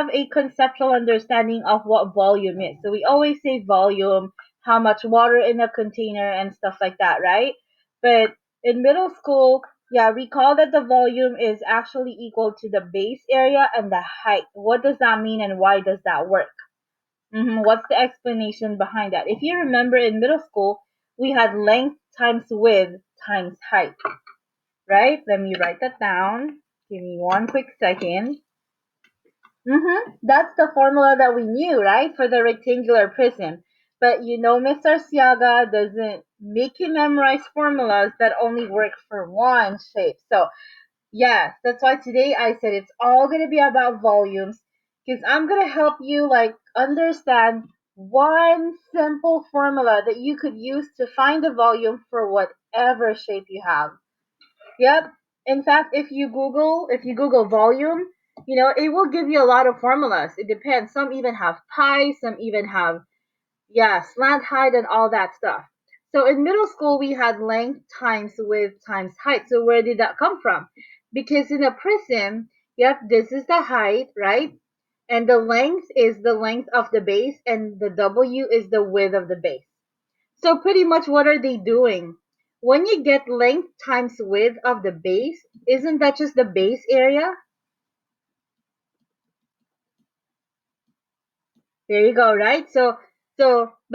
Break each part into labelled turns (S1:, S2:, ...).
S1: have a conceptual understanding of what volume is. So we always say volume, how much water in a container and stuff like that, right? But in middle school, yeah, recall that the volume is actually equal to the base area and the height. What does that mean and why does that work? What's the explanation behind that? If you remember in middle school, we had length times width times height, right? Let me write that down. Give me one quick second. That's the formula that we knew, right? For the rectangular prism. But you know, Mr. Siaga doesn't make you memorize formulas that only work for one shape. So yes, that's why today I said it's all going to be about volumes because I'm going to help you like understand one simple formula that you could use to find the volume for whatever shape you have. Yep. In fact, if you Google volume, it will give you a lot of formulas. It depends. Some even have pi, some even have slant height and all that stuff. So in middle school, we had length times width times height. So where did that come from? Because in a prism, yep, this is the height, right? And the length is the length of the base, and the W is the width of the base. So pretty much what are they doing? When you get length times width of the base, isn't that just the base area? There you go, right? But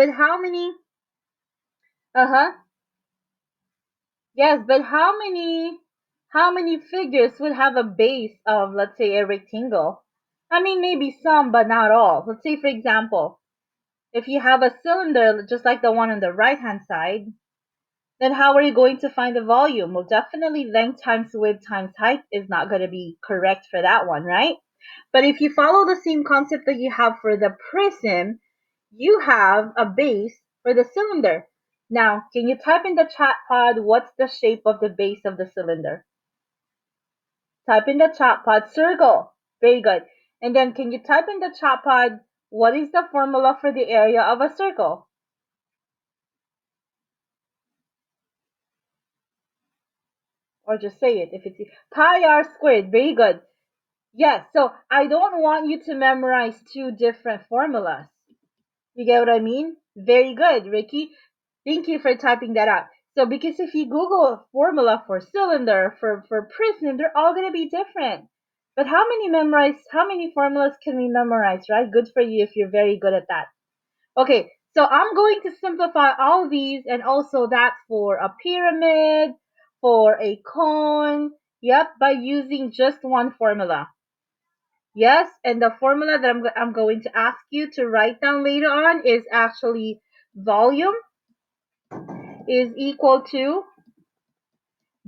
S1: uh-huh. Yes, but how many figures would have a base of, let's say, a rectangle? I mean, maybe some, but not all. Let's say, for example, if you have a cylinder just like the one on the right-hand side, then how are you going to find the volume? Well, definitely length times width times height is not going to be correct for that one, right? But if you follow the same concept that you have for the prism, you have a base for the cylinder. Now, can you type in the chat pod what's the shape of the base of the cylinder? Type in the chat pod circle. Very good. And then can you type in the chat pod what is the formula for the area of a circle? Or just say it if it's pi r squared. Very good. Yes, so I don't want you to memorize two different formulas. You get what I mean? Very good, Ricky. Thank you for typing that out. So because if you Google a formula for cylinder, for prism, they're all going to be different. But how many formulas can we memorize, right? Good for you if you're very good at that. Okay, so I'm going to simplify all these and also that for a pyramid, for a cone, yep, by using just one formula. Yes, and the formula that I'm going to ask you to write down later on is actually volume is equal to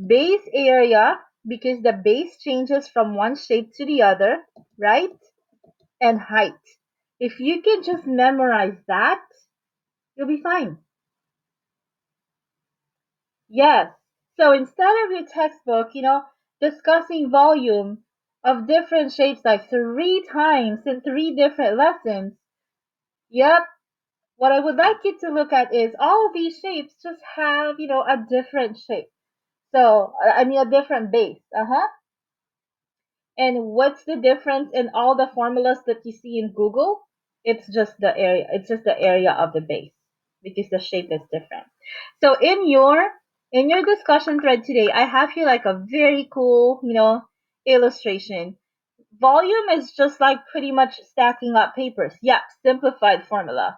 S1: base area, because the base changes from one shape to the other, right? And height. If you can just memorize that, you'll be fine. Yes. So instead of your textbook, discussing volume of different shapes like 3 times in 3 different lessons, yep, what I would like you to look at is all of these shapes just have, a different shape. So, I mean, a different base. And what's the difference in all the formulas that you see in Google? It's just the area. It's just the area of the base because the shape is different. So in your discussion thread today, I have here like a very cool, illustration. Volume is just like pretty much stacking up papers. Yep, simplified formula.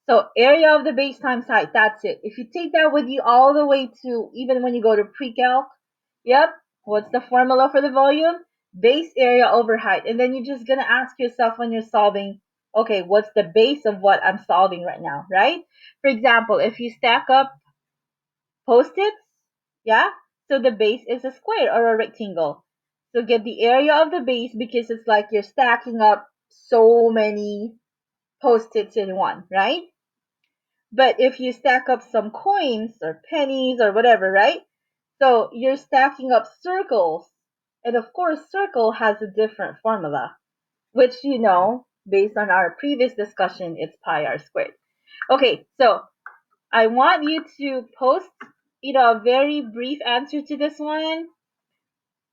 S1: So area of the base times height, that's it. If you take that with you all the way to even when you go to pre-calc, yep, what's the formula for the volume? Base area over height. And then you're just going to ask yourself when you're solving, okay, what's the base of what I'm solving right now, right? For example, if you stack up post-its, yeah, so the base is a square or a rectangle. So get the area of the base because it's like you're stacking up so many post-its in one, right? But if you stack up some coins or pennies or whatever, right? So you're stacking up circles. And of course, circle has a different formula, which based on our previous discussion, it's pi r squared. Okay, so I want you to post, a very brief answer to this one.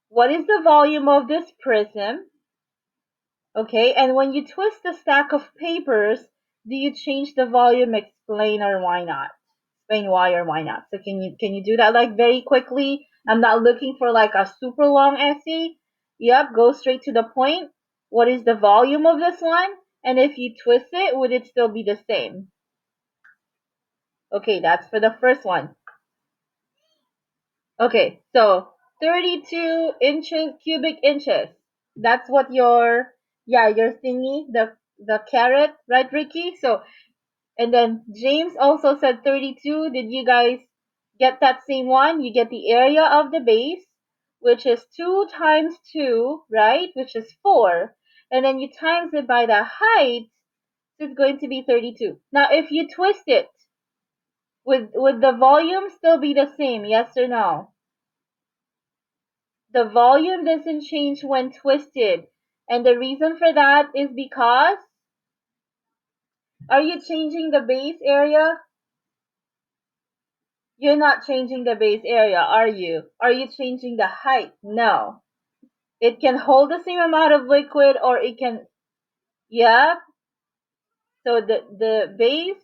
S1: What is the volume of this prism? Okay, and when you twist the stack of papers, do you change the volume? Explain or why not? Explain why or why not. So can you do that like very quickly? I'm not looking for like a super long essay. Yep, go straight to the point. What is the volume of this one? And if you twist it, would it still be the same? Okay, that's for the first one. Okay, so 32 inches, cubic inches. That's what your, yeah, your thingy, the caret, right, Ricky? So, and then James also said 32. Did you guys get that same one? You get the area of the base, which is 2 times 2, right? Which is 4. And then you times it by the height, so it's going to be 32. Now, if you twist it, would the volume still be the same? Yes or no? The volume doesn't change when twisted. And the reason for that is because, are you changing the base area? You're not changing the base area, are you? Are you changing the height? No. It can hold the same amount of liquid or it can, yeah. So the base,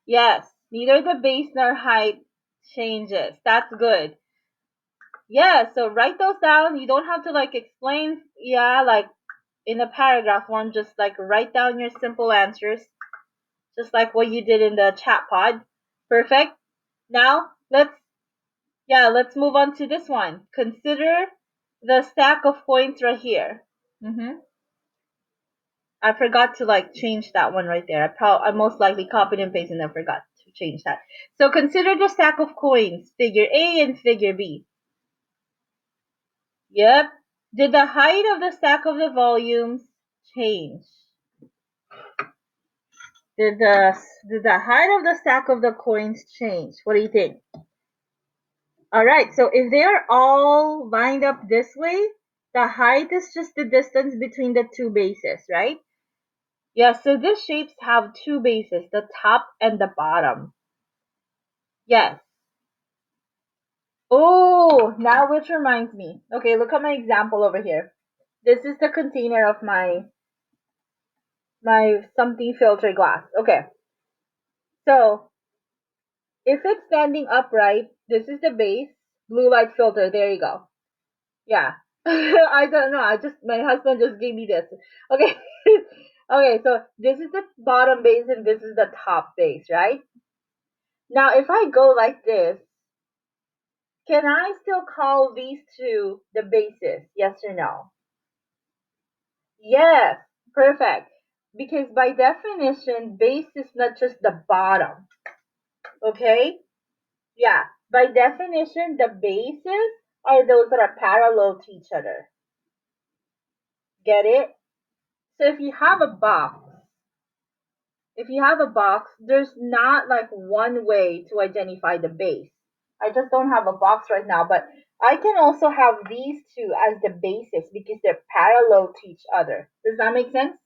S1: yes, neither the base nor height changes. That's good. Yeah, so write those down. You don't have to like explain, yeah, like in a paragraph form, just like write down your simple answers, just like what you did in the chat pod. Perfect. Now let's move on to this one. Consider the stack of coins right here. I forgot to like change that one right there. I most likely copied and pasted and I forgot to change that. So consider the stack of coins, figure A and figure B. Yep. Did the height of the stack of the volumes change? Did the height of the stack of the coins change? What do you think? All right, so if they are all lined up this way, the height is just the distance between the two bases, right? Yeah, so these shapes have two bases, the top and the bottom. Yes. Oh, now which reminds me. Okay, look at my example over here. This is the container of my something filter glass. Okay. So, if it's standing upright, this is the base, blue light filter. There you go. Yeah. I don't know. My husband just gave me this. Okay. Okay, so this is the bottom base and this is the top base, right? Now, if I go like this, can I still call these two the bases? Yes or no? Yes. Perfect. Because by definition, base is not just the bottom. Okay? Yeah. By definition, the bases are those that are parallel to each other. Get it? So if you have a box, there's not like one way to identify the base. I just don't have a box right now, but I can also have these two as the bases because they're parallel to each other. Does that make sense?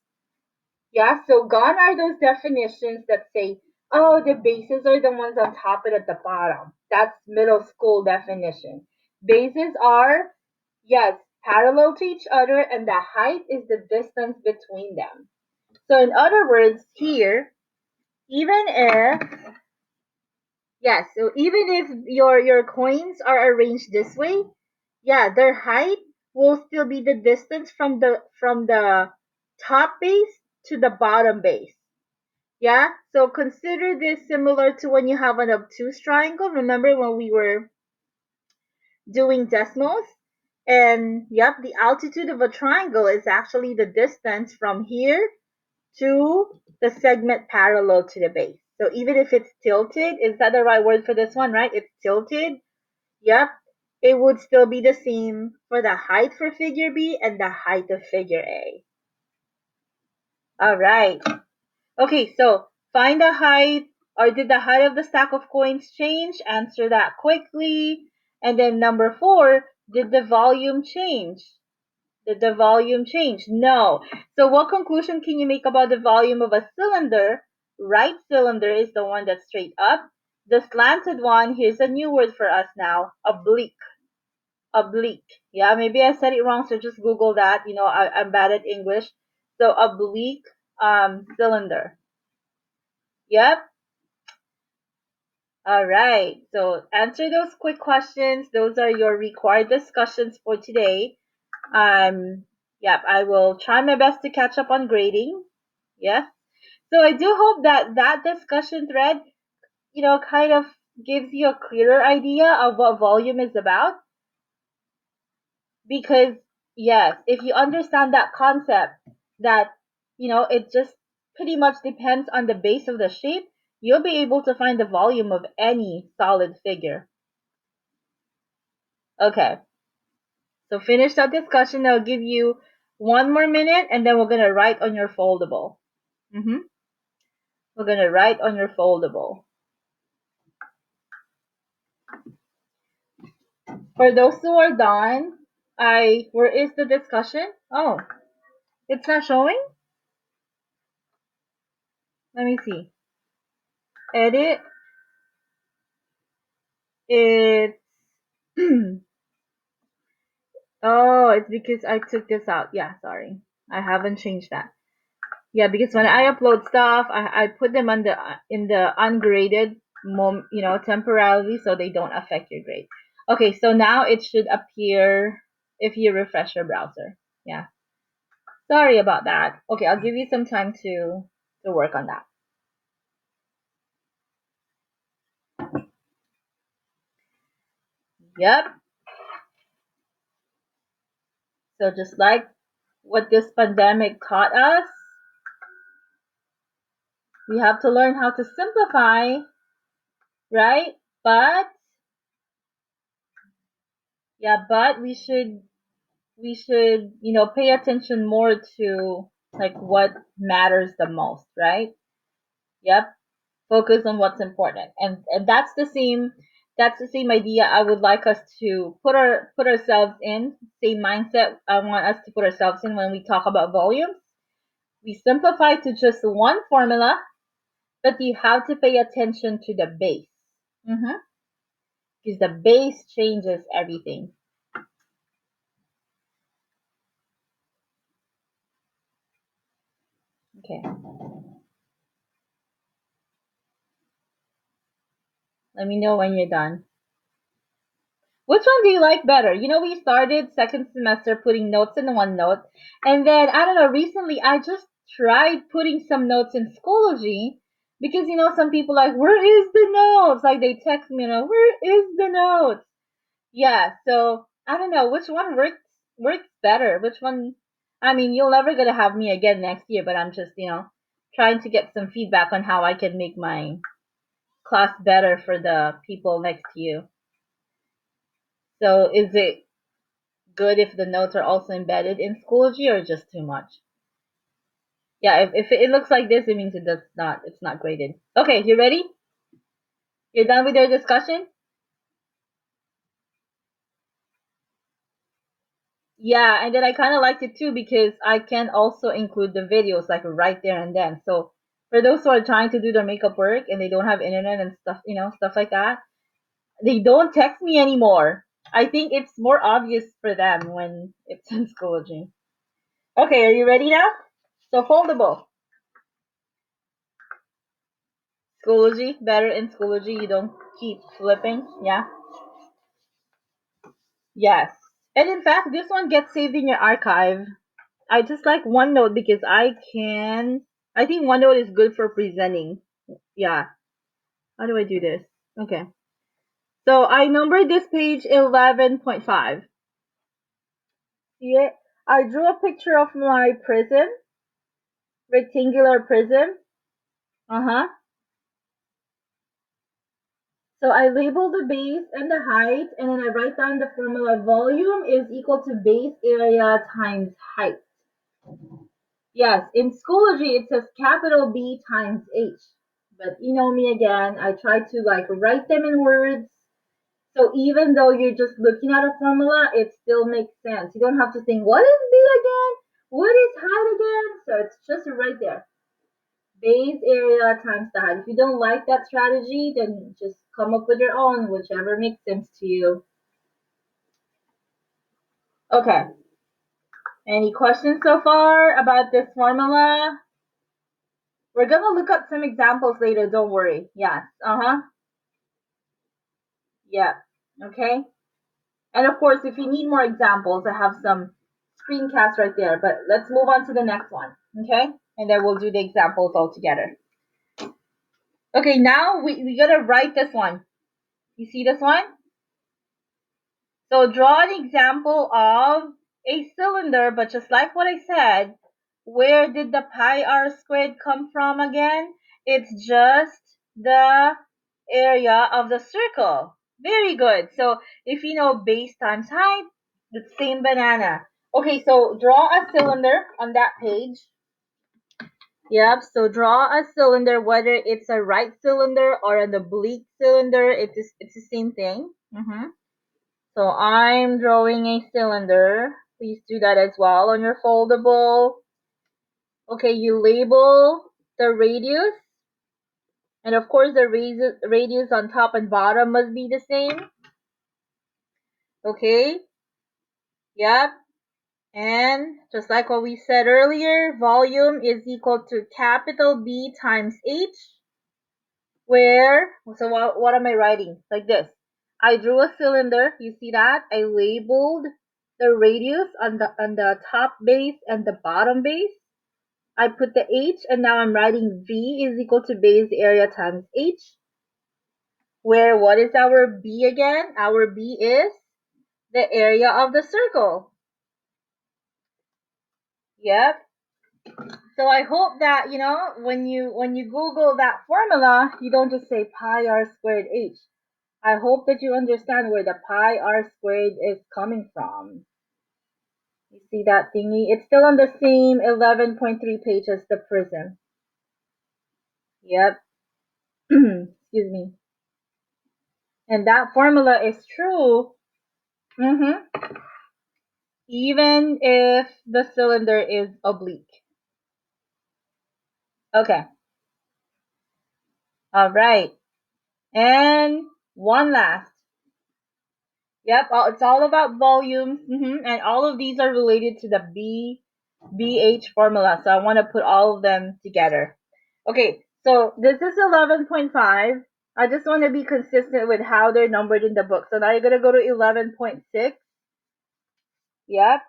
S1: Yeah, so gone are those definitions that say, oh, the bases are the ones on top and at the bottom. That's middle school definition. Bases are, yes, parallel to each other, and the height is the distance between them. So in other words, here, even if, yes, so even if your coins are arranged this way, yeah, their height will still be the distance from the top base to the bottom base. Yeah, so consider this similar to when you have an obtuse triangle. Remember when we were doing decimals? And yep, the altitude of a triangle is actually the distance from here to the segment parallel to the base. So even if it's tilted, is that the right word for this one, right? It's tilted. Yep, it would still be the same for the height for figure B and the height of figure A. All right. Okay, so find the height, or did the height of the stack of coins change? Answer that quickly. And then number 4, did the volume change? Did the volume change? No. So what conclusion can you make about the volume of a cylinder? Right cylinder is the one that's straight up. The slanted one, here's a new word for us now, oblique. Oblique. Yeah, maybe I said it wrong, so just Google that. I'm bad at English. So oblique cylinder. Yep. All right. So answer those quick questions. Those are your required discussions for today. Yep, I will try my best to catch up on grading. Yeah. So I do hope that that discussion thread, kind of gives you a clearer idea of what volume is about. Because, yes, if you understand that concept, that, it just pretty much depends on the base of the shape, you'll be able to find the volume of any solid figure. Okay. So finish that discussion. I'll give you 1 more minute and then we're going to write on your foldable. We're going to write on your foldable. For those who are done, where is the discussion? Oh, it's not showing? Let me see. Edit. It's, oh, it's because I took this out. Yeah, sorry. I haven't changed that. Yeah, because when I upload stuff, I put them in the ungraded temporarily so they don't affect your grade. Okay, so now it should appear if you refresh your browser. Yeah. Sorry about that. Okay, I'll give you some time to work on that. Yep. So just like what this pandemic taught us, we have to learn how to simplify, right? But but we should pay attention more to like what matters the most, right? Yep. Focus on what's important. And that's the same idea I would like us to put ourselves in, same mindset I want us to put ourselves in when we talk about volumes. We simplify to just one formula, but you have to pay attention to the base. Because the base changes everything. Okay. Let me know when you're done. Which one do you like better? We started second semester putting notes in OneNote, and then I don't know, recently I just tried putting some notes in Schoology because some people like, where is the notes? Like they text me, where is the notes? Yeah, so I don't know which one works better. Which one? I mean, you're never gonna have me again next year, but I'm just trying to get some feedback on how I can make my class better for the people next to you. So is it good if the notes are also embedded in Schoology or just too much? Yeah, if it looks like this, it means it's not graded. Okay, you ready? You're done with your discussion? Yeah, and then I kind of liked it too because I can also include the videos like right there and then. So for those who are trying to do their makeup work and they don't have internet and stuff, stuff like that, they don't text me anymore. I think it's more obvious for them when it's in Schoology. Okay, are you ready now? So foldable. Schoology, better in Schoology. You don't keep flipping. Yeah. Yes. And in fact, this one gets saved in your archive. I just like OneNote because I think OneNote is good for presenting. Yeah. How do I do this? Okay. So I numbered this page 11.5. See it? I drew a picture of my prism, rectangular prism. Uh-huh. So I label the base and the height, and then I write down the formula. Volume is equal to base area times height. Yes, in Schoology it says capital B times H. But you know me again, I try to like write them in words. So even though you're just looking at a formula, it still makes sense. You don't have to think, what is B again? What is height again? So it's just right there. Base area times the height. If you don't like that strategy, then just come up with your own, whichever makes sense to you. Okay. Any questions so far about this formula? We're gonna look up some examples later, don't worry. Yes, yeah, okay. And of course, if you need more examples, I have some screencasts right there, but let's move on to the next one, okay? And then we'll do the examples all together. Okay, now we gotta write this one. You see this one? So draw an example of a cylinder, but just like what I said, where did the pi r squared come from again? It's just the area of the circle. Very good. So if you know base times height, the same banana. Okay, so draw a cylinder on that page. Yep, so draw a cylinder, whether it's a right cylinder or an oblique cylinder, it's the same thing. So I'm drawing a cylinder. Please do that as well on your foldable. Okay, you label the radius. And of course, the radius on top and bottom must be the same. Okay. Yep. And just like what we said earlier, volume is equal to capital B times H. So what am I writing? Like this. I drew a cylinder. You see that? I labeled the radius on the top base and the bottom base. I put the H, and now I'm writing V is equal to base area times H. Where what is our B again? Our B is the area of the circle. Yep. So I hope that when you Google that formula, you don't just say pi r squared H. I hope that you understand where the pi r squared is coming from. You see that thingy? It's still on the same 11.3 page as the prism. Yep. Excuse me. And that formula is true even if the cylinder is oblique. Okay. All right. And one last. Yep, it's all about volumes, and all of these are related to the BH formula. So I want to put all of them together. Okay, so this is 11.5. I just want to be consistent with how they're numbered in the book. So now you're going to go to 11.6. Yep,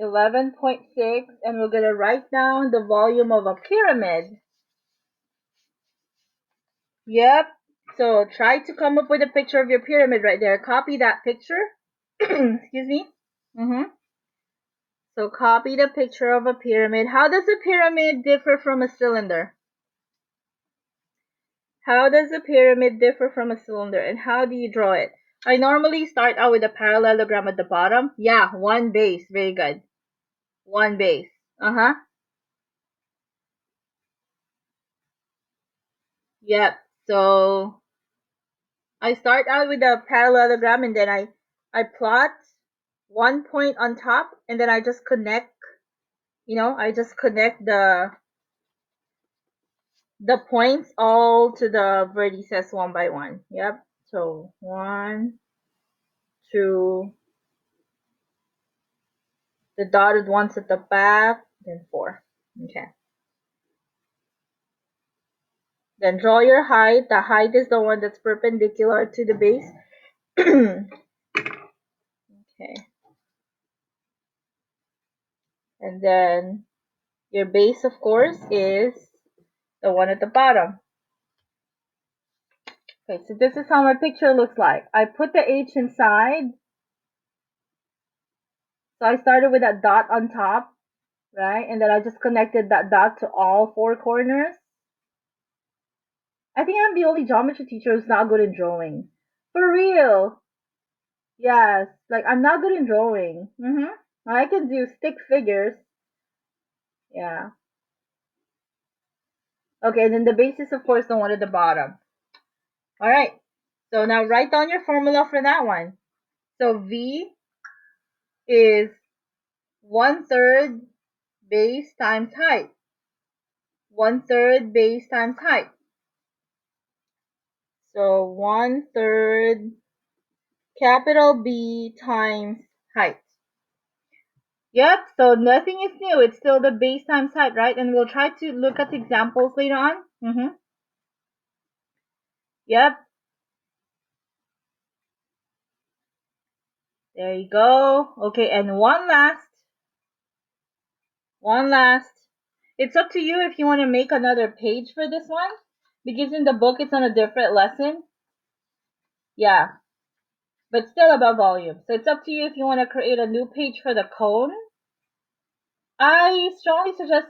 S1: 11.6, and we're going to write down the volume of a pyramid. Yep, so try to come up with a picture of your pyramid right there. Copy that picture. Excuse me. So copy the picture of a pyramid. How does a pyramid differ from a cylinder? How does a pyramid differ from a cylinder, and how do you draw it? I normally start out with a parallelogram at the bottom. Yeah, one base. Very good. One base. Yep. So I start out with a parallelogram, and then I plot one point on top, and then I just connect, I just connect the points all to the vertices one by one. Yep. So 1, 2, the dotted ones at the back, then 4. Okay. Then draw your height. The height is the one that's perpendicular to the base. Okay. And then your base, of course, is the one at the bottom. Okay, so this is how my picture looks like. I put the H inside. So I started with that dot on top, right? And then I just connected that dot to all 4 corners. I think I'm the only geometry teacher who's not good in drawing. For real. Yes. Like, I'm not good in drawing. I can do stick figures. Yeah. Okay, and then the base is, of course, the one at the bottom. Alright. So now write down your formula for that one. So V is 1/3 base times height. 1/3 base times height. So 1/3 capital B times height. Yep, so nothing is new. It's still the base times height, right? And we'll try to look at examples later on. Yep, there you go. Okay, and one last. It's up to you if you want to make another page for this one, because in the book it's on a different lesson. Yeah, but still about volume. So it's up to you if you want to create a new page for the cone. I strongly suggest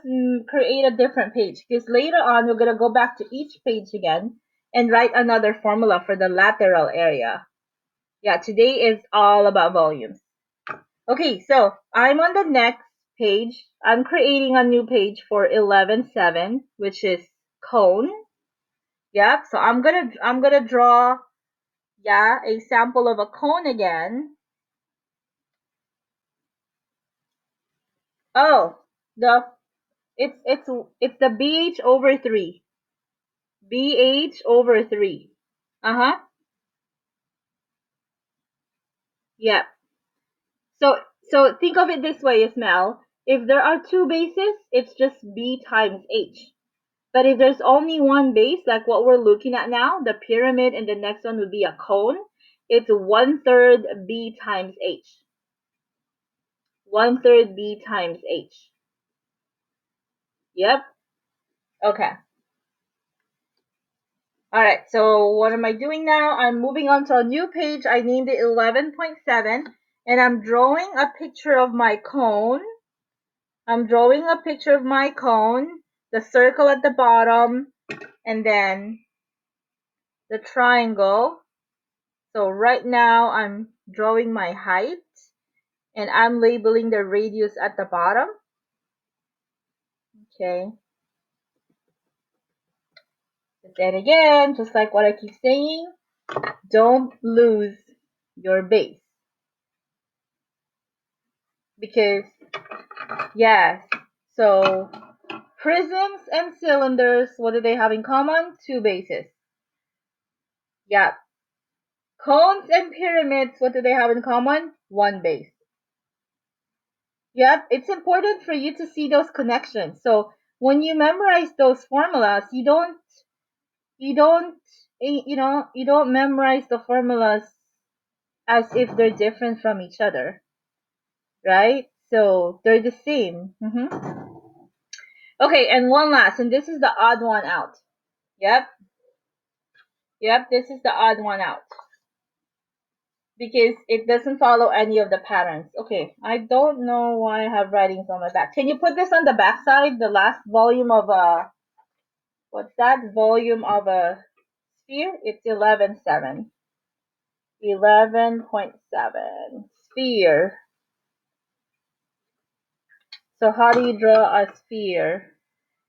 S1: create a different page, because later on we're going to go back to each page again and write another formula for the lateral area. Yeah, today is all about volumes. Okay, so I'm on the next page. I'm creating a new page for 11.7, which is cone. Yep, so I'm gonna draw, yeah, a sample of a cone again. Oh, the it's the BH over 3. BH over 3. Uh-huh. Yeah. So think of it this way, Ismail. If there are two bases, it's just B times H. But if there's only one base, like what we're looking at now, the pyramid, and the next one would be a cone, it's 1/3 B times H. 1/3 B times H. Yep. Okay. Alright, so what am I doing now? I'm moving on to a new page. I named it 11.7, and I'm drawing a picture of my cone. I'm drawing a picture of my cone, the circle at the bottom, and then the triangle. So right now I'm drawing my height, and I'm labeling the radius at the bottom. Okay. But then again, just like what I keep saying, don't lose your base. Because, yes, so prisms and cylinders, what do they have in common? Two bases. Yeah. Cones and pyramids, what do they have in common? One base. Yep, it's important for you to see those connections. So when you memorize those formulas, you don't you don't memorize the formulas as if they're different from each other, right? So they're the same. Okay, and one last, and this is the odd one out. Yep, yep, this is the odd one out, because it doesn't follow any of the patterns. Okay, I don't know why I have writings on my back. Can you put this on the back side? The last volume of what's that? Volume of a sphere? It's 11.7. 11.7. Sphere. So how do you draw a sphere?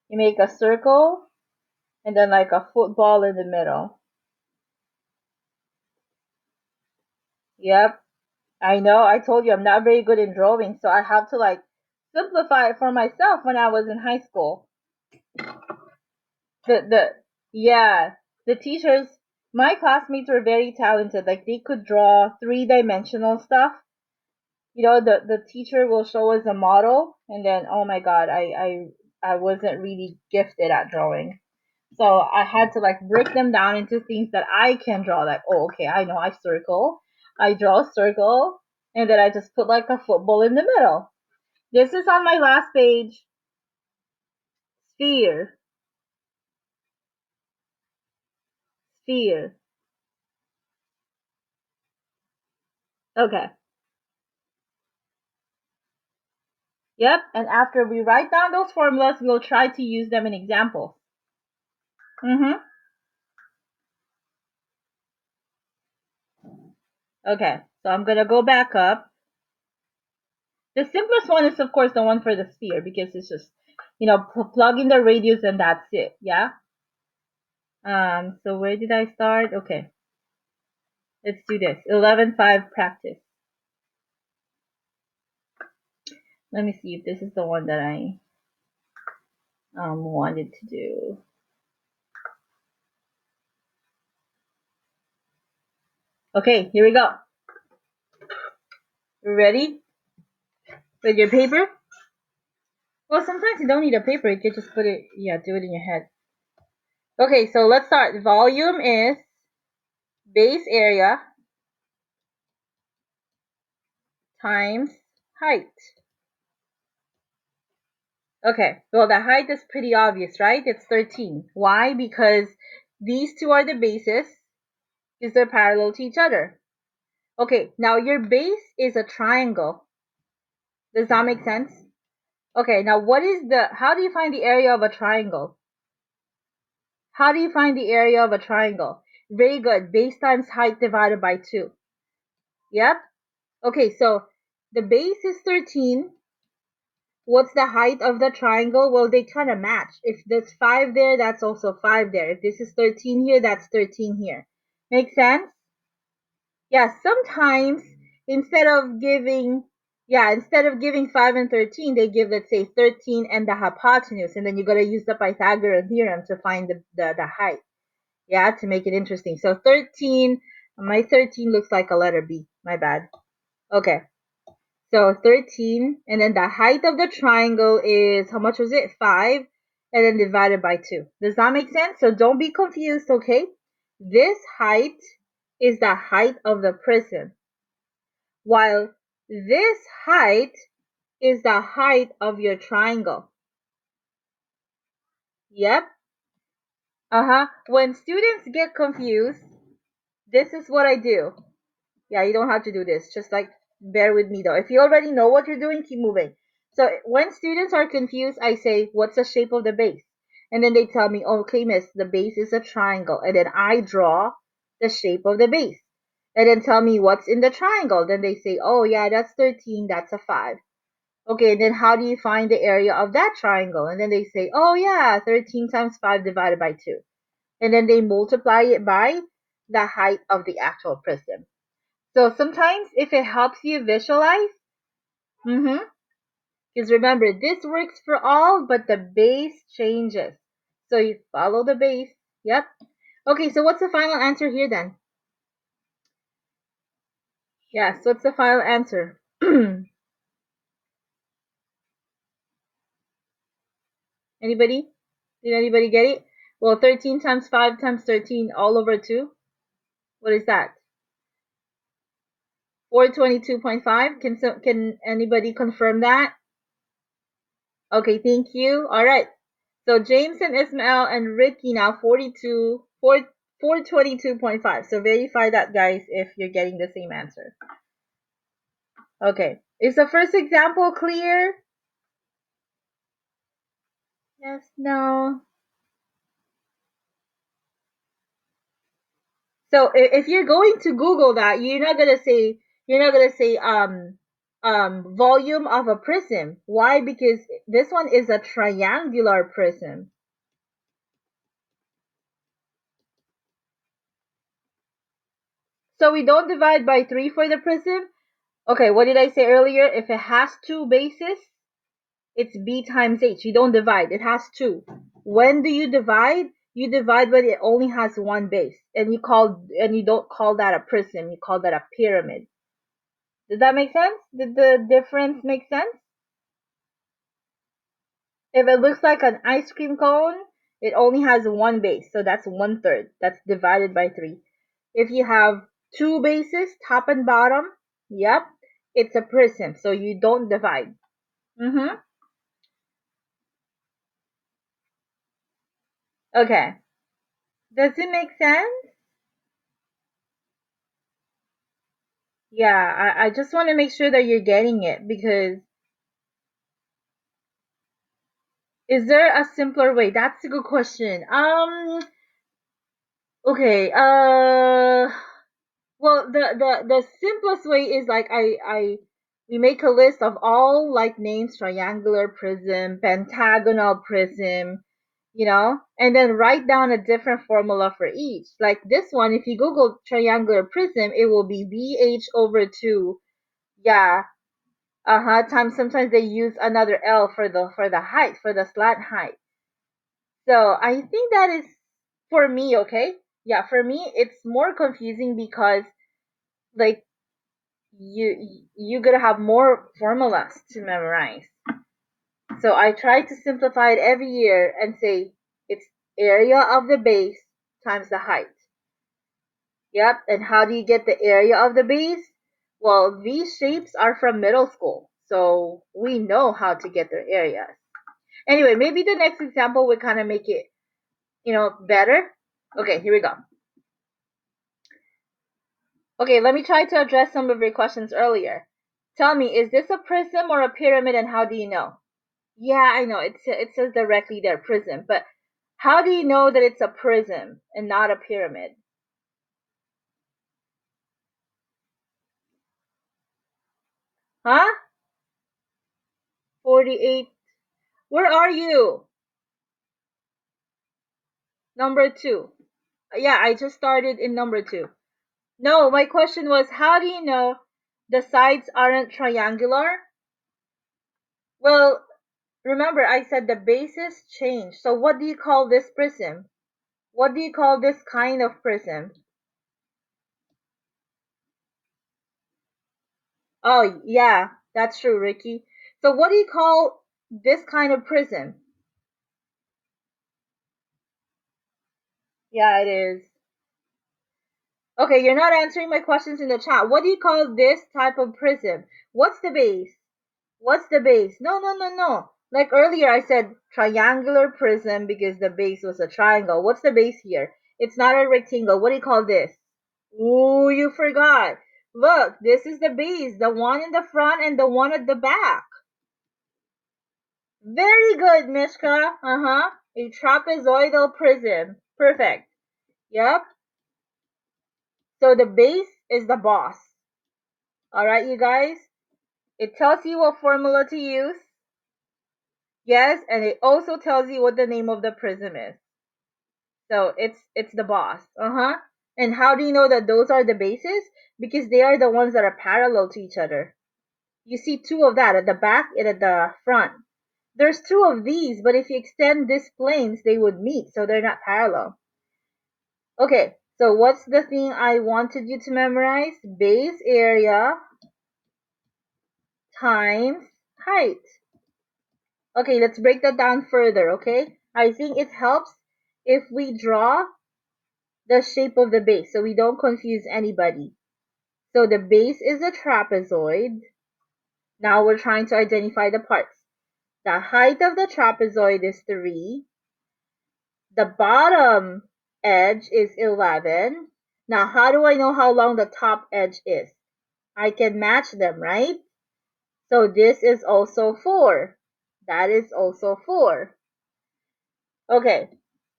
S1: You make a circle and then like a football in the middle. Yep. I know. I told you I'm not very good in drawing, so I have to like simplify it for myself when I was in high school. The yeah, the teachers, my classmates were very talented. Like they could draw three-dimensional stuff. The teacher will show us a model, and then oh my god, I wasn't really gifted at drawing. So I had to like break them down into things that I can draw. Like, oh, okay, I know I circle. I draw a circle, and then I just put like a football in the middle. This is on my last page. Sphere. Sphere. Okay. Yep. And after we write down those formulas, we'll try to use them in examples. Okay. So I'm gonna go back up. The simplest one is, of course, the one for the sphere, because it's just, plug in the radius and that's it. Yeah. So where did I start? Okay. Let's do this. 11.5 practice. Let me see if this is the one that I wanted to do. Okay, here we go. You ready? With your paper? Well, sometimes you don't need a paper. You could just put it, yeah, do it in your head. Okay, so let's start. Volume is base area times height. Okay, well, the height is pretty obvious, right? It's 13. Why? Because these two are the bases, because they're parallel to each other. Okay, now your base is a triangle. Does that make sense? Okay, now how do you find the area of a triangle? How do you find the area of a triangle? Very good. Base times height divided by 2. Yep. Okay, so the base is 13. What's the height of the triangle? Well, they kind of match. If there's 5 there, that's also 5 there. If this is 13 here, that's 13 here. Make sense? Yeah, sometimes instead of giving instead of giving 5 and 13, they give, let's say, 13 and the hypotenuse, and then you got to use the Pythagorean theorem to find the height. Yeah, to make it interesting. So 13, my 13 looks like a letter B. My bad. Okay. So 13, and then the height of the triangle is, how much was it? 5, and then divided by 2. Does that make sense? So don't be confused, okay? This height is the height of the prism, while this height is the height of your triangle. Yep. When students get confused, this is what I do. Yeah, you don't have to do this. Just like, bear with me though. If you already know what you're doing, keep moving. So when students are confused, I say, what's the shape of the base? And then they tell me, okay, miss, the base is a triangle. And then I draw the shape of the base. And then tell me what's in the triangle. Then they say, oh yeah, that's 13, that's a 5. Okay, and then how do you find the area of that triangle? And then they say, oh yeah, 13 times 5 divided by 2. And then they multiply it by the height of the actual prism. So sometimes if it helps you visualize, because remember, this works for all, but the base changes. So you follow the base. Yep. Okay, so what's the final answer here then? Yes, what's the final answer? Anybody? Did anybody get it? Well, 13 times 5 times 13 all over 2. What is that? 422.5. Can anybody confirm that? Okay, thank you. All right. So James and Ismael and Ricky now 422.5. So verify that, guys, if you're getting the same answer. Okay. Is the first example clear? Yes, no. So if you're going to Google that, you're not gonna say volume of a prism. Why? Because this one is a triangular prism. So we don't divide by 3 for the prism. Okay, what did I say earlier? If it has 2 bases, it's B times H. You don't divide. It has 2. When do you divide? You divide when it only has 1 base. And you don't call that a prism. You call that a pyramid. Did that make sense? Did the difference make sense? If it looks like an ice cream cone, it only has 1 base. So that's 1/3. That's divided by 3. If you have 2 bases, top and bottom, yep, it's a prism. So you don't divide. Okay. Does it make sense? Yeah, I just want to make sure that you're getting it, because is there a simpler way? That's a good question. Okay, well, the simplest way is like we make a list of all like names: triangular prism, pentagonal prism, and then write down a different formula for each. Like this one, if you Google triangular prism, it will be BH over 2. Yeah. Times, sometimes they use another L for the height, for the slant height. So I think that is, for me, okay? Yeah, for me it's more confusing because, like, you gotta have more formulas to memorize. So I try to simplify it every year and say it's area of the base times the height. Yep, and how do you get the area of the base? Well, these shapes are from middle school, so we know how to get their areas. Anyway, maybe the next example would kind of make it, better. Okay, here we go. Okay, let me try to address some of your questions earlier. Tell me, is this a prism or a pyramid, and how do you know? Yeah, I know, it says directly there, prism, but how do you know that it's a prism and not a pyramid? Huh? 48. Where are you? Number 2. Yeah, I just started in number 2. No, my question was, how do you know the sides aren't triangular? Well, remember I said the bases change. So what do you call this prism? What do you call this kind of prism? Oh, yeah, that's true, Ricky. So what do you call this kind of prism? Yeah, it is. Okay, you're not answering my questions in the chat. What do you call this type of prism? What's the base? What's the base? No, no, no, no. Like earlier, I said triangular prism because the base was a triangle. What's the base here? It's not a rectangle. What do you call this? Ooh, you forgot. Look, this is the base, the one in the front and the one at the back. Very good, Mishka. Uh-huh. A trapezoidal prism. Perfect. Yep. So the base is the boss. Alright, you guys? It tells you what formula to use. Yes, and it also tells you what the name of the prism is. So it's the boss. Uh-huh. And how do you know that those are the bases? Because they are the ones that are parallel to each other. You see two of that at the back and at the front. There's two of these, but if you extend these planes, they would meet, so they're not parallel. Okay, so what's the thing I wanted you to memorize? Base area times height. Okay, let's break that down further, okay? I think it helps if we draw the shape of the base so we don't confuse anybody. So the base is a trapezoid. Now we're trying to identify the parts. The height of the trapezoid is 3. The bottom edge is 11. Now, how do I know how long the top edge is? I can match them, right? So this is also 4. That is also 4. Okay.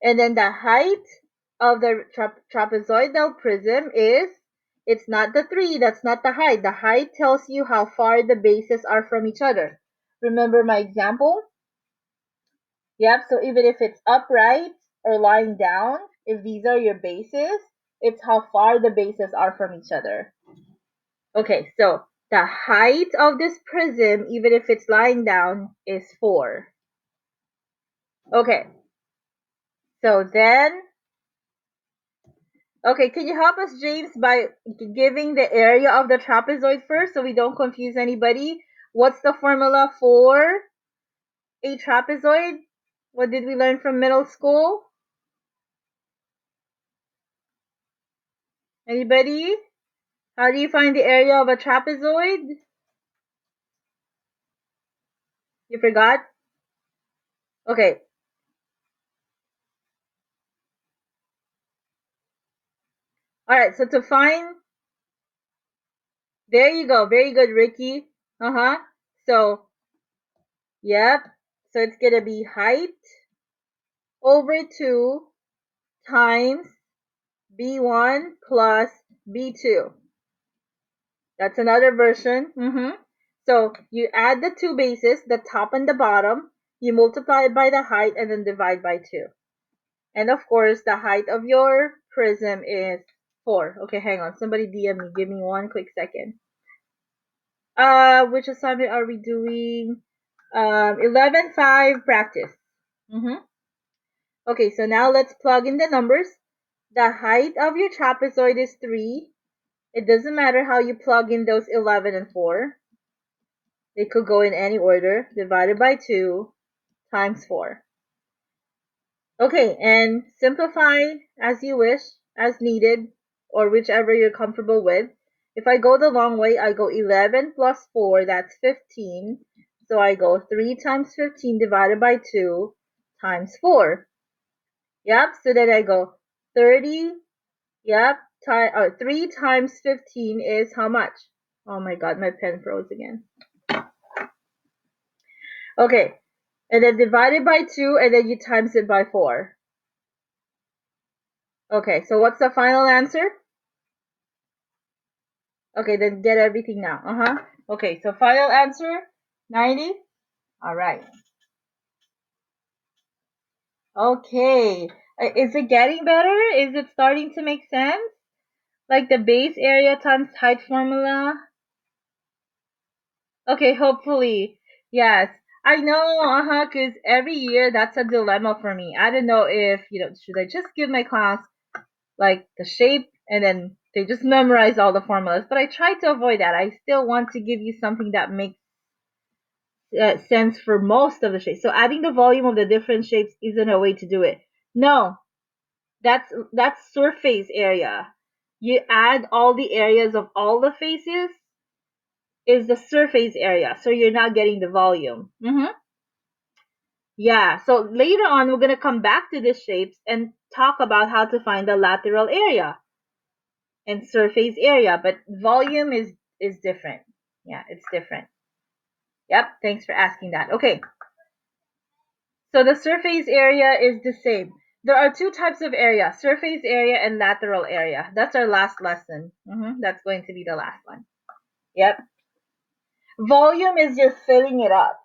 S1: And then the height of the trapezoidal prism is, it's not the 3, that's not the height. The height tells you how far the bases are from each other. Remember my example? Yep, so even if it's upright or lying down, if these are your bases, it's how far the bases are from each other. Okay, so the height of this prism, even if it's lying down, is 4. Okay, so then, okay, can you help us, James, by giving the area of the trapezoid first so we don't confuse anybody? What's the formula for a trapezoid? What did we learn from middle school? Anybody? How do you find the area of a trapezoid? You forgot? Okay. Alright, so to find, there you go. Very good, Ricky. Uh-huh. So, yep. So it's gonna be height over 2 times B1 plus B2. That's another version. So you add the two bases, the top and the bottom, you multiply it by the height and then divide by 2. And of course, the height of your prism is 4. Okay, hang on. Somebody DM me. Give me one quick second. Which assignment are we doing? 11.5 practice. Okay, so now let's plug in the numbers. The height of your trapezoid is 3. It doesn't matter how you plug in those 11 and 4. They could go in any order. Divided by 2 times 4. Okay, and simplify as you wish, as needed, or whichever you're comfortable with. If I go the long way, I go 11 plus 4, that's 15. So I go 3 times 15 divided by 2 times 4. Yep, so then I go 30, yep, 3 times 15 is how much? Oh my god, my pen froze again. Okay, and then divided by 2, and then you times it by 4. Okay, so what's the final answer? Okay, then get everything now. Okay, so final answer, 90. All right. Okay. Is it getting better? Is it starting to make sense? Like the base area times height formula? Okay, hopefully. Yes. I know, because every year that's a dilemma for me. I don't know if, should I just give my class like the shape and then they just memorize all the formulas. But I try to avoid that. I still want to give you something that makes sense for most of the shapes. So adding the volume of the different shapes isn't a way to do it. No, that's surface area. You add all the areas of all the faces is the surface area. So you're not getting the volume. Yeah, so later on we're going to come back to these shapes and talk about how to find the lateral area and surface area, but volume is different. Yeah, it's different. Yep, thanks for asking that. Okay. So the surface area is the same. There are two types of area, surface area and lateral area. That's our last lesson. That's going to be the last one. Yep. Volume is just filling it up.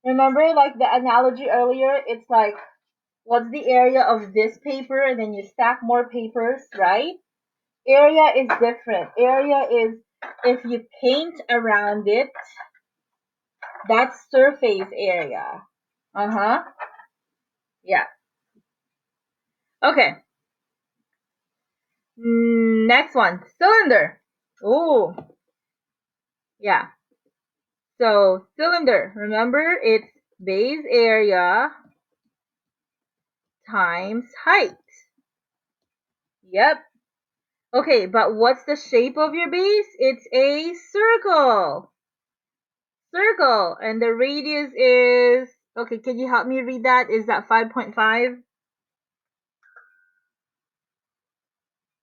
S1: Remember like the analogy earlier? It's like, what's the area of this paper? And then you stack more papers, right? Area is different. Area is if you paint around it, that's surface area. Yeah. Okay. Next one, cylinder. Oh, yeah. So cylinder, remember it's base area times height. Yep. Okay, but what's the shape of your base? It's a circle. Circle. And the radius is, okay, can you help me read that? Is that 5.5?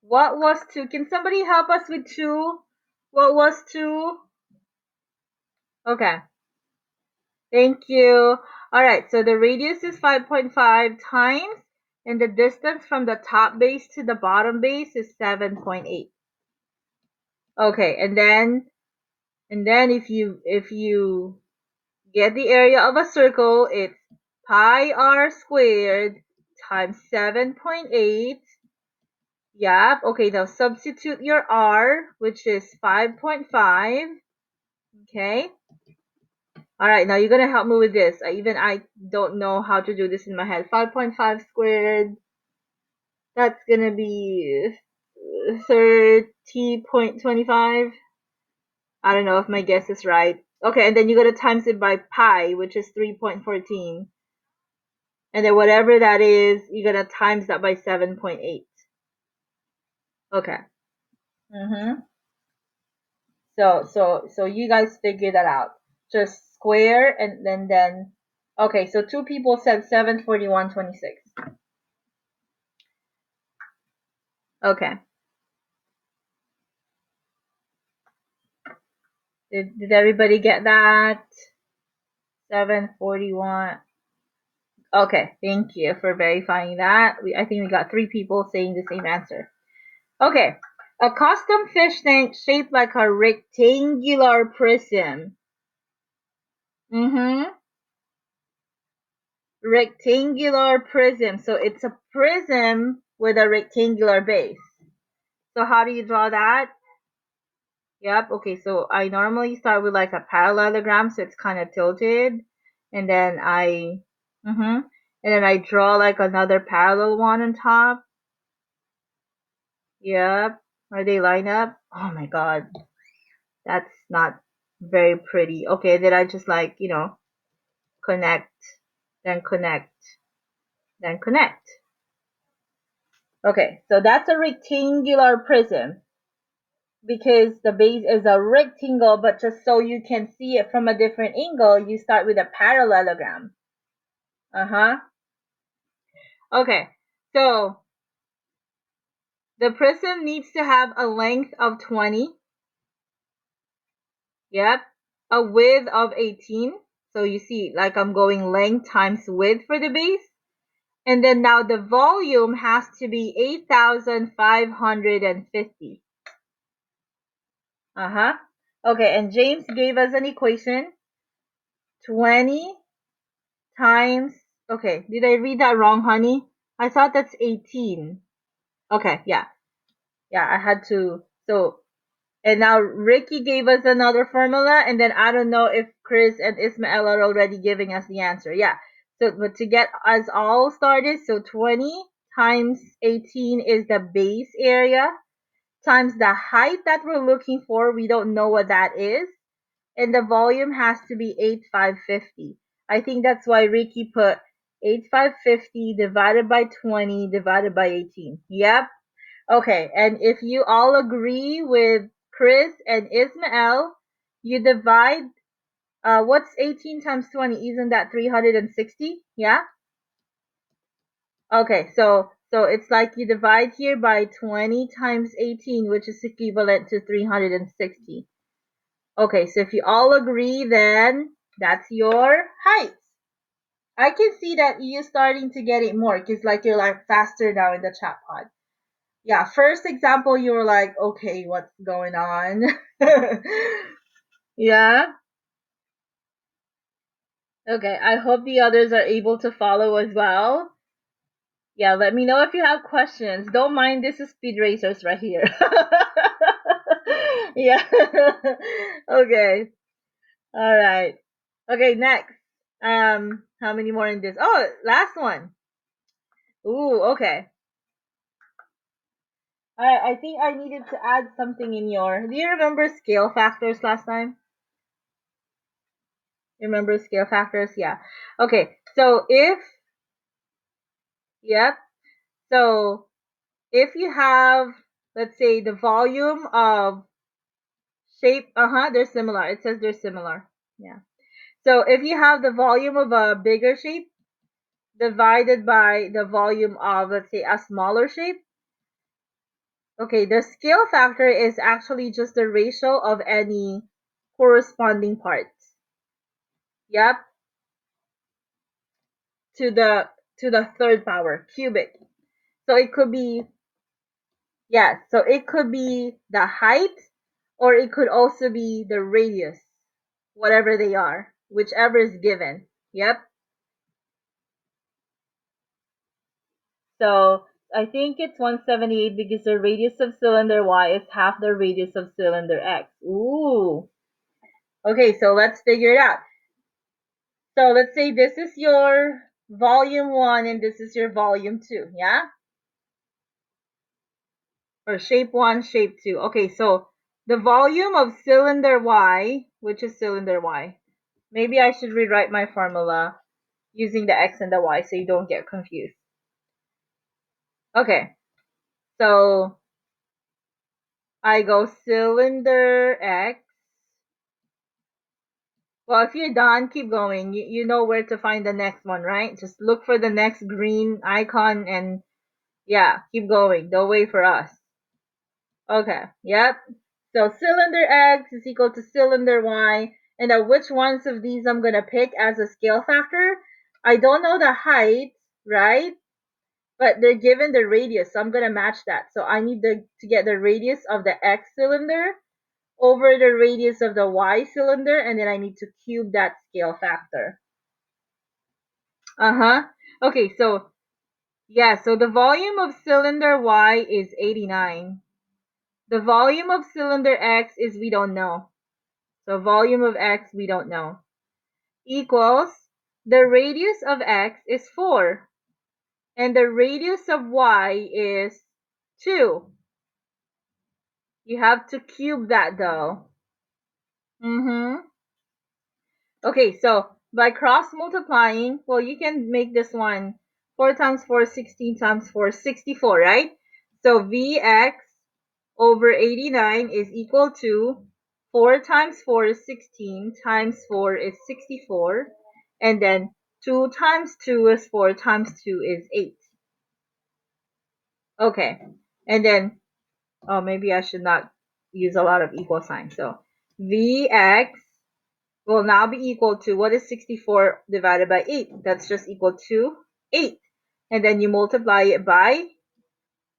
S1: What was 2? Can somebody help us with 2? What was 2? Okay. Thank you. All right, so the radius is 5.5 times, and the distance from the top base to the bottom base is 7.8. Okay, and then if you get the area of a circle, it's pi r squared times 7.8. Yep. Okay, now substitute your r, which is 5.5. Okay. All right, now you're going to help me with this. I don't know how to do this in my head. 5.5 squared, that's going to be 30.25. I don't know if my guess is right. Okay, and then you're going to times it by pi, which is 3.14. And then whatever that is, you're going to times that by 7.8. Okay. So you guys figure that out. Just square and then okay, so two people said 741.26. Okay. Did everybody get that? 741. Okay, thank you for verifying that. I think we got 3 people saying the same answer. Okay. A custom fish tank shaped like a rectangular prism. Rectangular prism. So it's a prism with a rectangular base. So how do you draw that? Yep. Okay. So I normally start with like a parallelogram, so it's kind of tilted, and then I draw like another parallel one on top. Yep. Are they lined up? Oh my god. That's not very pretty. Okay, did I just like, connect, then connect, then connect? Okay, so that's a rectangular prism because the base is a rectangle, but just so you can see it from a different angle, you start with a parallelogram. Uh-huh. Okay, so the prism needs to have a length of 20. Yep. A width of 18. So you see, like I'm going length times width for the base. And then now the volume has to be 8,550. Uh-huh. Okay, and James gave us an equation. 20 times, okay, did I read that wrong, honey? I thought that's 18. Okay, yeah. Yeah, I had to, so, and now Ricky gave us another formula, and then I don't know if Chris and Ismael are already giving us the answer. Yeah, so, but to get us all started, so 20 times 18 is the base area, times the height that we're looking for, we don't know what that is, and the volume has to be 8,550. I think that's why Ricky put 8,550 divided by 20 divided by 18. Yep. Okay, and if you all agree with Chris and Ismael, you divide, what's 18 times 20? Isn't that 360? Yeah? Okay, so it's like you divide here by 20 times 18, which is equivalent to 360. Okay, so if you all agree, then that's your height. I can see that you're starting to get it more, because like you're like faster now in the chat pod. Yeah, first example, you were like, okay, what's going on? Yeah. Okay, I hope the others are able to follow as well. Yeah, let me know if you have questions. Don't mind, this is Speed Racers right here. Yeah. Okay. All right. Okay, next. How many more in this? Oh, last one. Ooh, okay. I think I needed to add something in your. Do you remember scale factors last time? Remember scale factors? Yeah. Okay. So yep. So if you have, let's say, the volume of shape, they're similar. It says they're similar. Yeah. So if you have the volume of a bigger shape divided by the volume of, let's say, a smaller shape, okay, the scale factor is actually just the ratio of any corresponding parts. Yep. To the third power, cubic. So it could be, yeah, so it could be the height, or it could also be the radius, whatever they are, whichever is given. Yep. So I think it's 178 because the radius of cylinder Y is half the radius of cylinder X. Ooh. Okay, so let's figure it out. So let's say this is your volume 1 and this is your volume 2, yeah? Or shape 1, shape 2. Okay, so the volume of cylinder Y, which is cylinder Y. Maybe I should rewrite my formula using the X and the Y so you don't get confused. Okay, so I go cylinder X. Well, if you're done, keep going. You know where to find the next one, right? Just look for the next green icon and yeah, keep going. Don't wait for us. Okay, yep. So cylinder X is equal to cylinder Y. And now which ones of these I'm going to pick as a scale factor? I don't know the height, right? But they're given the radius, so I'm going to match that. So I need to get the radius of the X cylinder over the radius of the Y cylinder, and then I need to cube that scale factor. Uh-huh. Okay, so yeah, so the volume of cylinder Y is 89. The volume of cylinder X is we don't know. So volume of X we don't know. Equals the radius of X is 4 and the radius of Y is 2. You have to cube that though. Okay, so by cross multiplying, well, you can make this one 4 times 4 is 16 times 4 is 64, right? So Vx over 89 is equal to 4 times 4 is 16 times 4 is 64, and then 2 times 2 is 4 times 2 is 8. Okay, and then, oh, maybe I should not use a lot of equal signs. So Vx will now be equal to, what is 64 divided by 8? That's just equal to 8. And then you multiply it by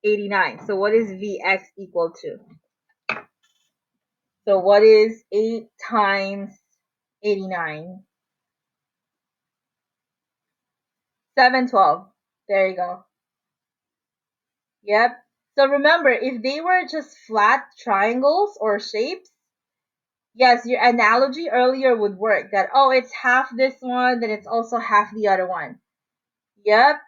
S1: 89. So what is Vx equal to? So what is 8 times 89? 712. There you go. Yep. So remember, if they were just flat triangles or shapes, yes, your analogy earlier would work. That, oh, it's half this one, then it's also half the other one. Yep.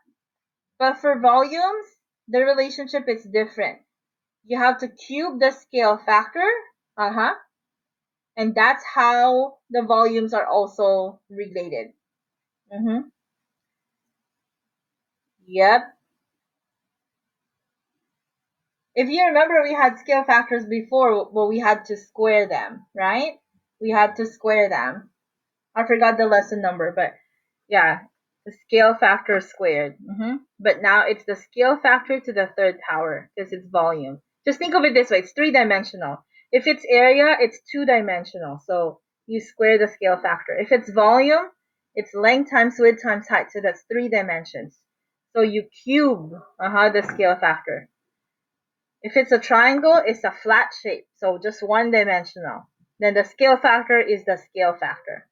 S1: But for volumes, the relationship is different. You have to cube the scale factor. And that's how the volumes are also related. Yep. If you remember, we had scale factors before, but we had to square them, right? We had to square them. I forgot the lesson number, but yeah, the scale factor squared. But now it's the scale factor to the third power because it's volume. Just think of it this way: it's three-dimensional. If it's area, it's two-dimensional. So you square the scale factor. If it's volume, it's length times width times height. So that's 3 dimensions. So you cube the scale factor. If it's a triangle, it's a flat shape, so just one-dimensional. Then the scale factor is the scale factor.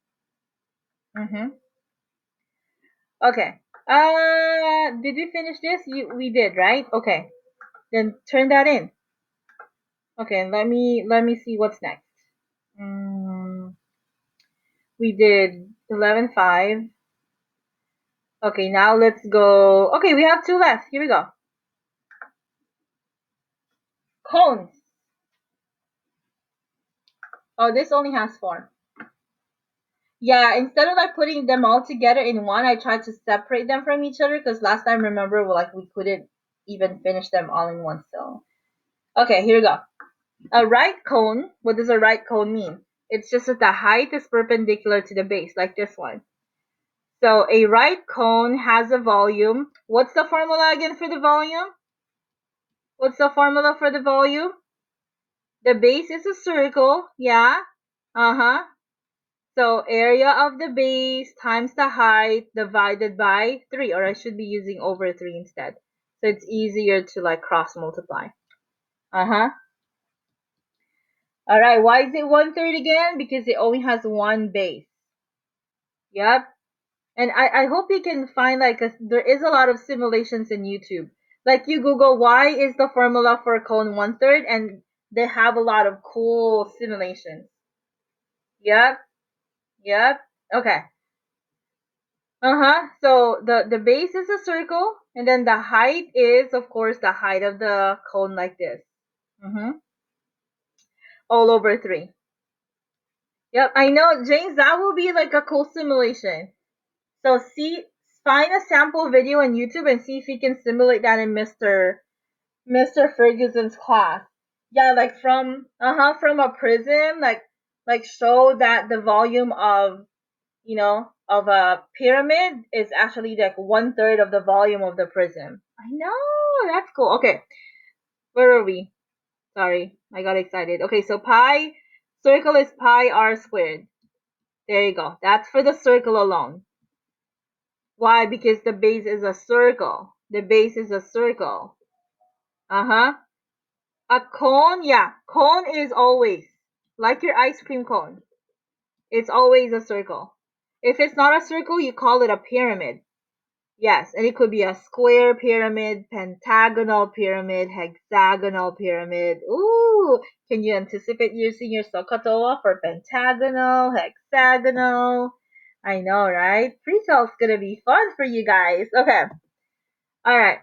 S1: Okay. Did we finish this? We did, right? Okay. Then turn that in. Okay, let me see what's next. We did 11.5. Okay, now let's go. Okay, we have 2 left. Here we go. Cones. Oh, this only has 4. Yeah, instead of like putting them all together in one, I tried to separate them from each other because last time, remember, we couldn't even finish them all in one cell. Okay, here we go. A right cone. What does a right cone mean? It's just that the height is perpendicular to the base, like this one. So a right cone has a volume. What's the formula again for the volume? What's the formula for the volume? The base is a circle, yeah. So area of the base times the height divided by 3, or I should be using over 3 instead. So it's easier to like cross multiply. Alright, why is it 1/3 again? Because it only has one base. Yep. And I hope you can find there is a lot of simulations in YouTube. Like you Google why is the formula for a cone 1/3, and they have a lot of cool simulations. Yep. Okay. So the base is a circle, and then the height is, of course, the height of the cone like this. All over 3. Yep, I know, James, that will be like a cool simulation. So find a sample video on YouTube and see if you can simulate that in Mr. Ferguson's class. Yeah, like from a prism, like show that the volume of of a pyramid is actually like 1/3 of the volume of the prism. I know, that's cool. Okay, where are we? Sorry, I got excited. Okay, so circle is pi r squared. There you go. That's for the circle alone. Why? Because the base is a circle. The base is a circle. A cone, yeah. Cone is always like your ice cream cone. It's always a circle. If it's not a circle, you call it a pyramid. Yes, and it could be a square pyramid, pentagonal pyramid, hexagonal pyramid. Ooh, can you anticipate using your SOHCAHTOA for pentagonal, hexagonal? I know, right? Pre-cal's gonna be fun for you guys. Okay. Alright.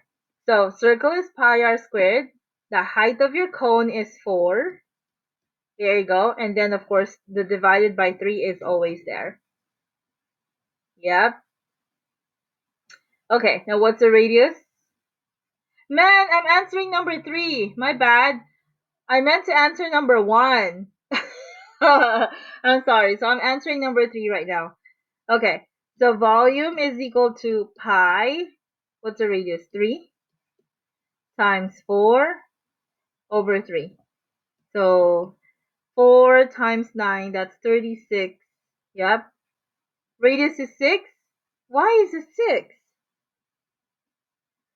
S1: So circle is pi r squared. The height of your cone is 4. There you go. And then, of course, the divided by 3 is always there. Yep. Okay, now what's the radius? Man, I'm answering number 3. My bad. I meant to answer number 1. I'm sorry. So I'm answering number 3 right now. Okay. So volume is equal to pi. What's the radius? 3 times 4 over 3. So 4 times 9, that's 36. Yep. Radius is 6. Why is it 6?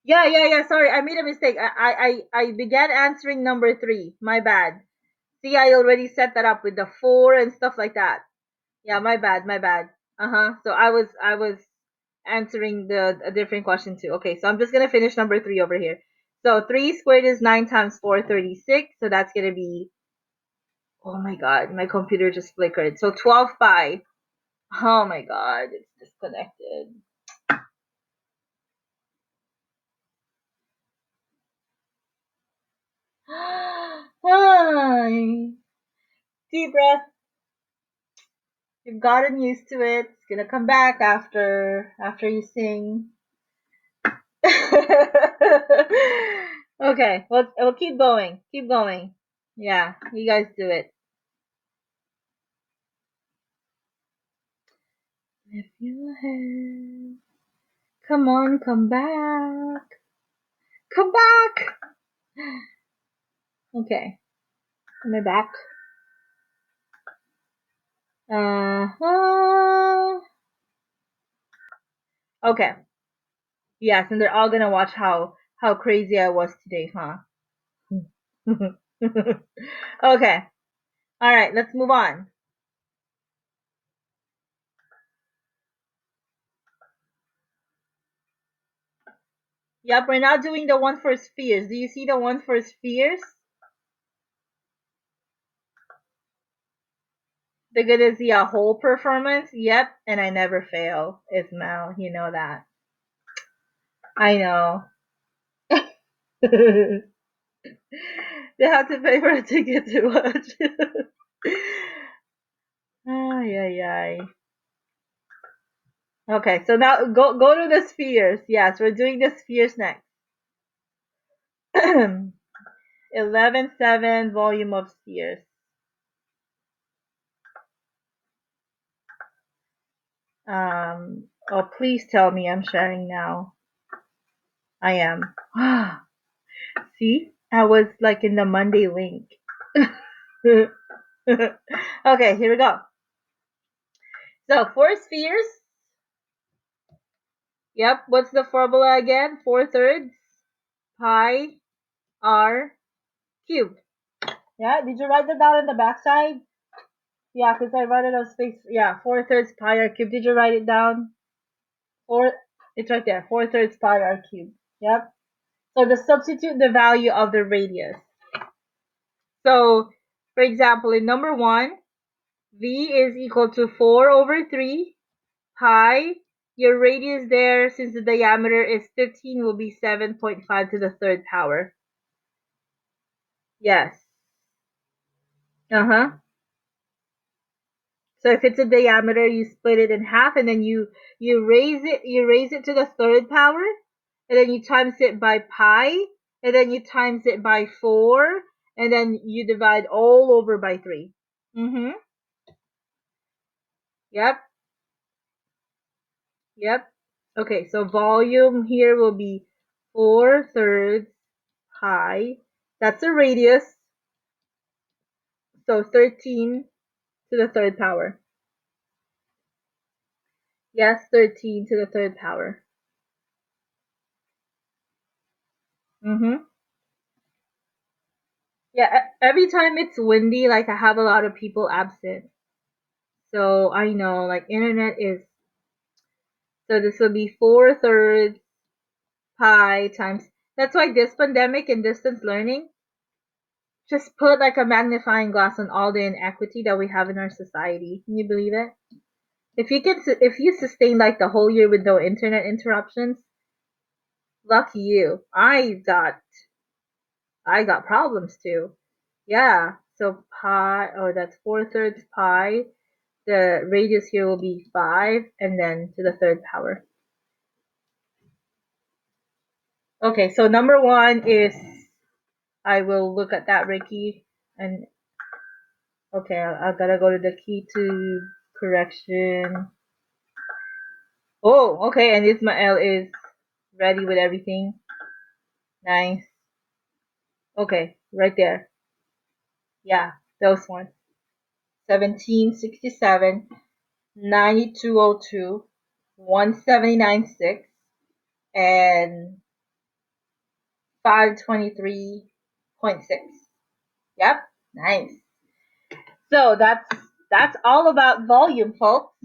S1: Yeah. Sorry, I made a mistake. I began answering number 3. My bad. See, I already set that up with the 4 and stuff like that. Yeah, my bad. So I was answering a different question too. Okay, so I'm just gonna finish number 3 over here. So 3 squared is 9 times 4, 36. So that's gonna be, oh my god, my computer just flickered. So 12 pi. Oh my god, it's disconnected. Hi. Deep breath. You've gotten used to it. It's gonna come back after you sing. Okay, we'll keep going. Keep going. Yeah, you guys do it. Lift your head. Come on, come back. Come back. Okay, am I back? Uh-huh. Okay. Yes, and they're all gonna watch how crazy I was today, huh? Okay. All right, let's move on. Yep, we're now doing the one for spheres. Do you see the one for spheres? They're gonna see a whole performance. Yep, and I never fail, Ismail. You know that. I know. They have to pay for a ticket to watch. Ay, ay, ay. Okay, so now go to the spheres. Yes, we're doing the spheres next. 11.7 volume of spheres. Oh, please tell me I'm sharing now. I am. See, I was like in the Monday link. Okay, here we go. So, 4 spheres. Yep, what's the formula again? 4/3 pi r cubed. Yeah, did you write that down on the backside? Yeah, because I wrote it on space. Yeah, 4/3 pi r cubed. Did you write it down? It's right there. 4/3 pi r cubed. Yep. So the substitute the value of the radius. So, for example, in number 1, v is equal to 4 over 3 pi. Your radius there, since the diameter is 15, will be 7.5 to the third power. Yes. Uh-huh. So if it's a diameter, you split it in half, and then you raise it to the third power, and then you times it by pi, and then you times it by 4, and then you divide all over by 3. Mm-hmm. Yep. Yep. Okay, so volume here will be 4/3 pi. That's a radius. So 13 to the third power. Yes, 13 to the third power. Mm-hmm. Yeah, every time it's windy, like I have a lot of people absent. So I know, like internet is, so this will be 4/3 pi times, that's why this pandemic and distance learning, just put like a magnifying glass on all the inequity that we have in our society. Can you believe it? If you sustain like the whole year with no internet interruptions, lucky you. I got I got problems too. Yeah, so pi, oh, that's 4/3 pi. The radius here will be 5, and then to the third power. Okay, so number 1 is, I will look at that, Ricky, and okay, I gotta go to the key to correction. Oh, okay, and Ismael is ready with everything. Nice. Okay, right there. Yeah, those ones. 1767, 9202, 1796, and 523.6. Yep, nice. So that's all about volume, folks.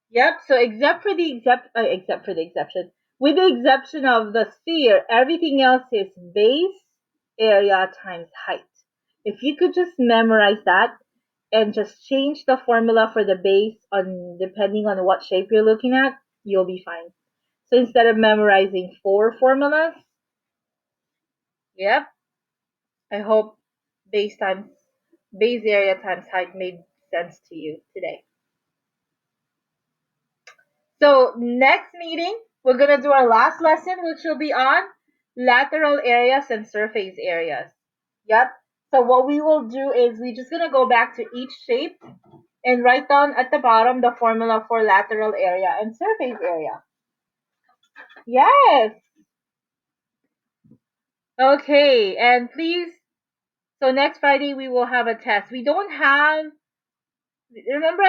S1: Yep. So except for the exception, with the exception of the sphere, everything else is base area times height. If you could just memorize that and just change the formula for the base on depending on what shape you're looking at, you'll be fine. So instead of memorizing 4 formulas, yep, I hope base times base area times height made sense to you today. So next meeting, we're going to do our last lesson, which will be on lateral areas and surface areas. Yep. So what we will do is we're just going to go back to each shape and write down at the bottom the formula for lateral area and surface area. Yes. Okay. And please, so next Friday we will have a test. We don't have, remember